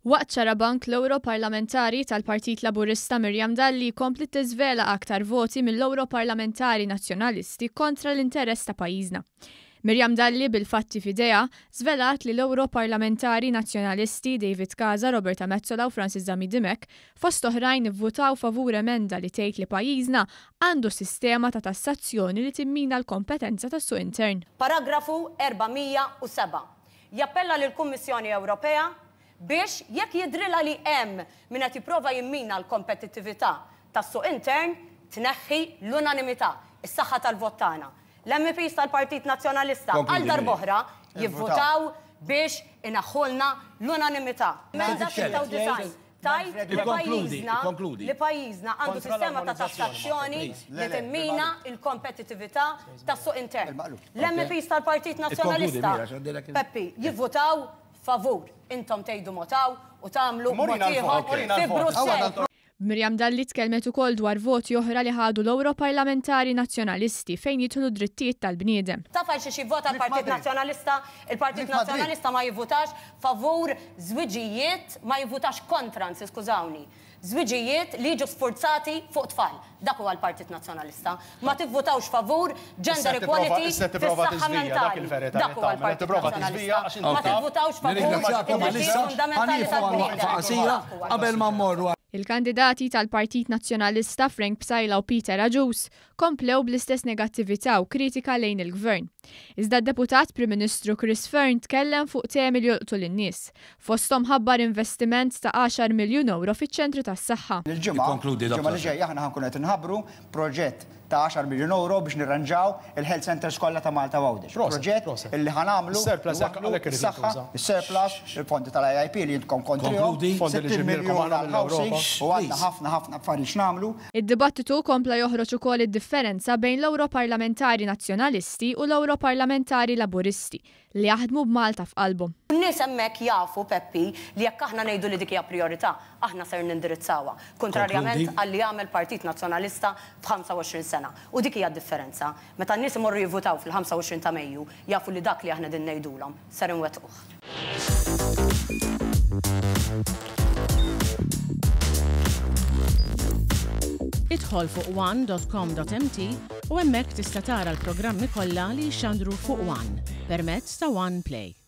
Waqt ċarabank l-Europarlamentari tal-Partit Laburista Miriam Dalli komplet tiżvela aktar voti mill-Europarlamentari Nazzjonalisti kontra l-interess ta' pajjiżna. Miriam Dalli bil-fatti f'idejha żvelat li l-Europarlamentari Nazzjonalisti David Casa, Roberta Metsola u Francis Zamidimek fost oħrajn ivvutaw favur emenda li tgħid li pajjiżna għandu sistema ta' tassazzjoni li timmina l-kompetenza tas-suq intern. Paragrafu 407 jappella lill-Kummissjoni Ewropea biex jekk jidrilha li hemm min qed jipprova jimmina l-kompetittività tas-suq intern tneħħi l-unanimità, is-saħħa tal-vot tagħna. L-MPs tal-Partit Nazzjonalista għal darb'oħra jivvutaw biex inaħħulna l-unanimità. Emenda 96 tajt li pajjiżna għandu sistema ta' tassazzjoni li timmina l-kompetittività tas-suq intern. L-MPs tal-Partit Nazzjonalista Peppi jivvutaw favur, intom tgħidu motaw u tagħmlu mod ieħor fi Brussell. Miriam Dalli tkellmet ukoll dwar voti oħra li ħadu l-Europarlamentari Nazzjonalisti fejn jidħlu drittijiet tal-bniedem. Taf għal xi jivvota l-Partit Nazzjonalista, il-Partit Nazzjonalista ma jivvutax favur żwiġijiet, ma jivvutax kontra, skużawni. Żwiġijiet li jiġu sforzati fuq tfal. Dak huwa l-Partit Nazzjonalista. Ma tivvutawx favur gender equality fis-saħħa mentali. Dak huwa l-Partit Nazzjonalista. Ma tivvutawx favur fundamentali tal-bniedem. Il-kandidati tal-Partit Nazzjonalista Frank Psajla u Peter Aġus komplew bl-istess negattività u kritika lejn il-gvern. Iżda d-deputat Prim Ministru Chris Fearn tkellem fuq temi li jolqtu lin-nies. Fosthom ħabbar investiment ta' 10 miljun euro fiċ-ċentru tas-saħħa. Il-ġimgħa li ġejja aħna ħankun qed inħabbru proġett ta' 10 miljun euro biex nirranġaw il-Health Centers kollha ta' Malta Għawdex. Proġett illi ħanamlu is-saħħa, is-surplus, il-fondi tal-IIP li jintkom kontrihom, 60 miljun għal-housing u għandna ħafna affarijiet nagħmlu. Id-dibattitu kompla joħroġ ukoll id-differenza bejn l-Europarlamentari Nazzjonalisti u l-Europarlamentari Laburisti li jaħdmu b'Malta f'qalbhom. N-nies hemmhekk jafu Peppi li jekk aħna ngħidu li dik hija priorità, aħna ser nindirizzawha, kontrarjament għalli jagħmel Partit Nazzjonalista f'25 sena. U dik hija d-differenza. Meta n-nies imorru jivvutaw fil-25 ta' Mejju, jafu li dak li aħna din ngħidulhom ser inwettquh. Idħol fuq one.com.mt u hemmhekk tista' tara l-programmi kollha li jxandru fuq One permezz ta' One Play.